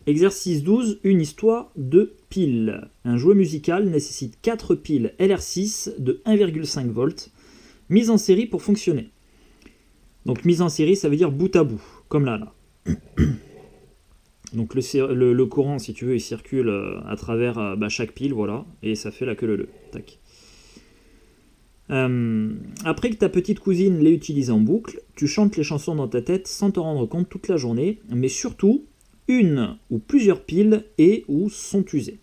Exercice 12, une histoire de piles. Un jouet musical nécessite 4 piles LR6 de 1,5 volts, mise en série pour fonctionner. Donc mise en série, ça veut dire bout à bout, comme là. Donc le courant, si tu veux, il circule à travers chaque pile, voilà, et ça fait la queue leu. Tac. Après que ta petite cousine l'ait utilisé en boucle, tu chantes les chansons dans ta tête sans te rendre compte toute la journée, mais surtout, une ou plusieurs piles et ou sont usées.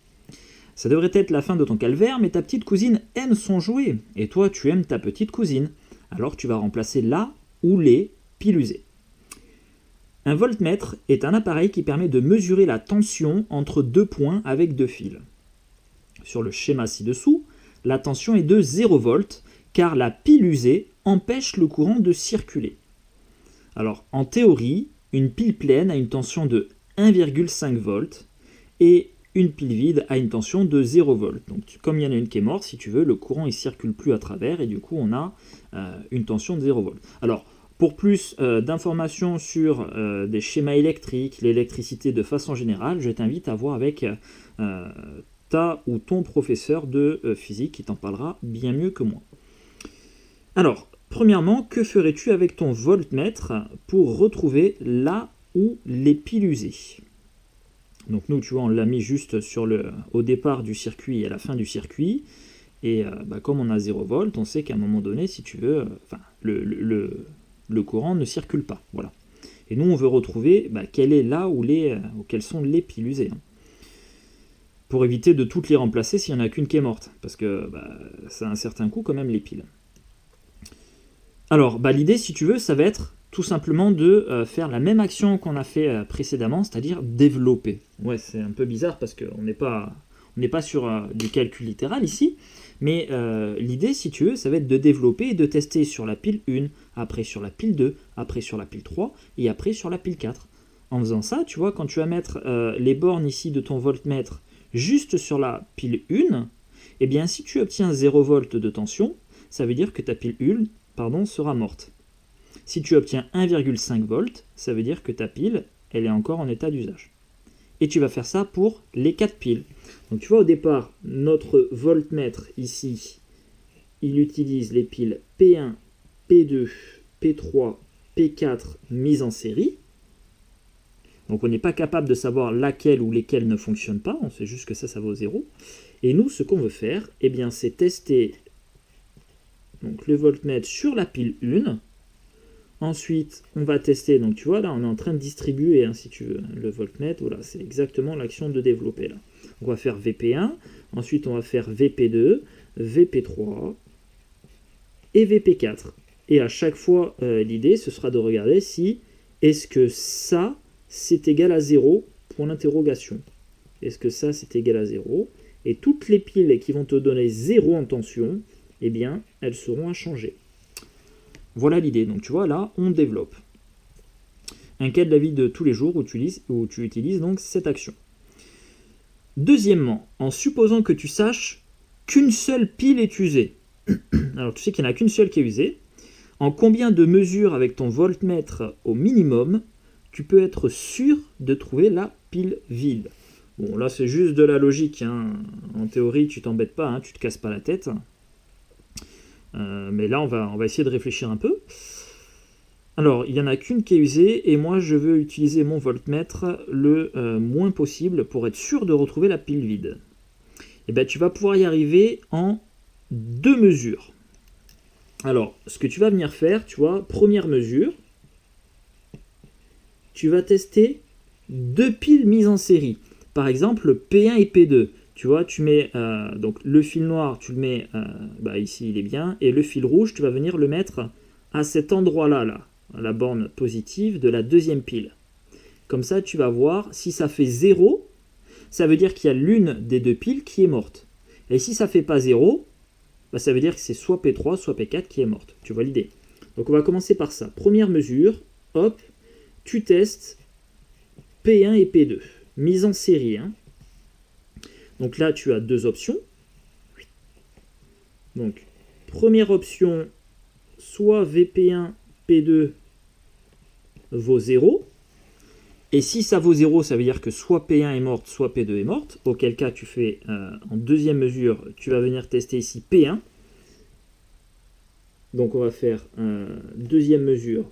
Ça devrait être la fin de ton calvaire, mais ta petite cousine aime son jouet, et toi tu aimes ta petite cousine, alors tu vas remplacer la ou les piles usées. Un voltmètre est un appareil qui permet de mesurer la tension entre deux points avec deux fils. Sur le schéma ci-dessous, la tension est de 0 volts, car la pile usée empêche le courant de circuler. Alors, en théorie, une pile pleine a une tension de 1,5 volts et une pile vide a une tension de 0 volts. Donc, comme il y en a une qui est morte, si tu veux, le courant ne circule plus à travers et du coup, on a une tension de 0 volts. Alors, pour plus d'informations sur des schémas électriques, l'électricité de façon générale, je t'invite à voir avec ta ou ton professeur de physique qui t'en parlera bien mieux que moi. Alors, premièrement, que ferais-tu avec ton voltmètre pour retrouver là où les piles usées? Donc nous, tu vois, on l'a mis juste au départ du circuit et à la fin du circuit. Et comme on a 0 volt, on sait qu'à un moment donné, si tu veux, le courant ne circule pas. Voilà. Et nous, on veut retrouver quelle est là où quelles sont les piles usées. Pour éviter de toutes les remplacer s'il n'y en a qu'une qui est morte. Parce que ça a un certain coût quand même, les piles. Alors, l'idée, si tu veux, ça va être tout simplement de faire la même action qu'on a fait précédemment, c'est-à-dire développer. Ouais, c'est un peu bizarre parce qu'on n'est pas sur du calcul littéral ici, mais l'idée, si tu veux, ça va être de développer et de tester sur la pile 1, après sur la pile 2, après sur la pile 3, et après sur la pile 4. En faisant ça, tu vois, quand tu vas mettre les bornes ici de ton voltmètre juste sur la pile 1, eh bien, si tu obtiens 0 volt de tension, ça veut dire que ta pile 1, sera morte. Si tu obtiens 1,5 volts, ça veut dire que ta pile, elle est encore en état d'usage. Et tu vas faire ça pour les 4 piles. Donc tu vois, au départ, notre voltmètre ici, il utilise les piles P1, P2, P3, P4 mises en série. Donc on n'est pas capable de savoir laquelle ou lesquelles ne fonctionnent pas, on sait juste que ça vaut 0. Et nous, ce qu'on veut faire, eh bien, c'est tester donc, le voltmètre sur la pile 1. Ensuite, on va tester, donc tu vois, là, on est en train de distribuer, si tu veux, le voltmètre. Voilà, c'est exactement l'action de développer, là. On va faire VP1, ensuite on va faire VP2, VP3 et VP4. Et à chaque fois, l'idée, ce sera de regarder si, est-ce que ça, c'est égal à 0, point d'interrogation. Est-ce que ça, c'est égal à 0? Et toutes les piles qui vont te donner 0 en tension, eh bien, elles seront à changer. Voilà l'idée. Donc, tu vois, là, on développe. Un cas de la vie de tous les jours où tu utilises donc cette action. Deuxièmement, en supposant que tu saches qu'une seule pile est usée. Alors, tu sais qu'il n'y en a qu'une seule qui est usée. En combien de mesures avec ton voltmètre au minimum, tu peux être sûr de trouver la pile vide? Bon, là, c'est juste de la logique. En théorie, tu t'embêtes pas, tu te casses pas la tête. Mais là, on va essayer de réfléchir un peu. Alors, il n'y en a qu'une qui est usée, et moi, je veux utiliser mon voltmètre le moins possible pour être sûr de retrouver la pile vide. Et bien, tu vas pouvoir y arriver en 2 mesures. Alors, ce que tu vas venir faire, tu vois, première mesure, tu vas tester 2 piles mises en série. Par exemple, P1 et P2. Tu vois, tu mets donc le fil noir, tu le mets ici, il est bien, et le fil rouge, tu vas venir le mettre à cet endroit-là, à la borne positive de la deuxième pile. Comme ça, tu vas voir, si ça fait 0, ça veut dire qu'il y a l'une des 2 piles qui est morte. Et si ça ne fait pas 0, ça veut dire que c'est soit P3, soit P4 qui est morte. Tu vois l'idée? Donc on va commencer par ça. Première mesure, hop, tu testes P1 et P2, mise en série. Donc là, tu as 2 options. Donc, première option, soit VP1, P2 vaut 0. Et si ça vaut 0, ça veut dire que soit P1 est morte, soit P2 est morte. Auquel cas, tu fais en deuxième mesure, tu vas venir tester ici P1. Donc on va faire deuxième mesure.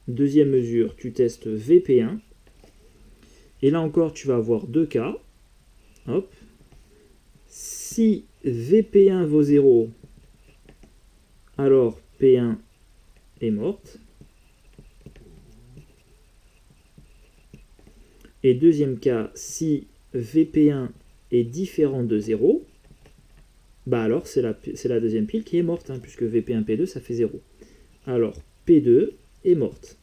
Deuxième mesure, tu testes VP1. Et là encore, tu vas avoir deux cas. Hop. Si VP1 vaut 0, alors P1 est morte. Et deuxième cas, si VP1 est différent de 0, bah alors c'est la deuxième pile qui est morte, hein, puisque VP1, P2, ça fait 0. Alors P2 est morte.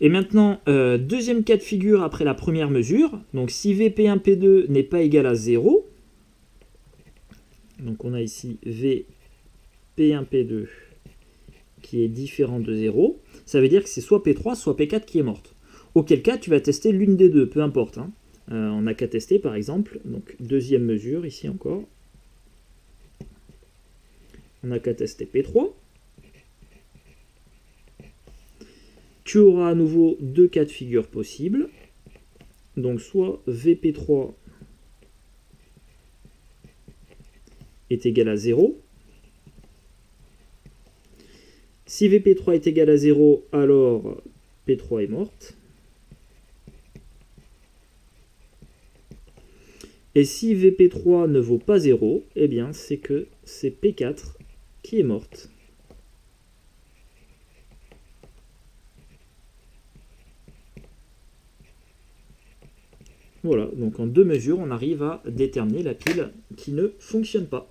Et maintenant, deuxième cas de figure après la première mesure. Donc si VP1, P2 n'est pas égal à 0, donc on a ici VP1, P2 qui est différent de 0, ça veut dire que c'est soit P3, soit P4 qui est morte. Auquel cas, tu vas tester l'une des deux, peu importe. Hein. On n'a qu'à tester, par exemple, donc deuxième mesure, ici encore. On n'a qu'à tester P3. Tu auras à nouveau deux cas de figure possibles. Donc soit VP3 est égal à 0. Si VP3 est égal à 0, alors P3 est morte. Et si VP3 ne vaut pas 0, eh bien c'est que c'est P4 qui est morte. Voilà, donc en deux mesures, on arrive à déterminer la pile qui ne fonctionne pas.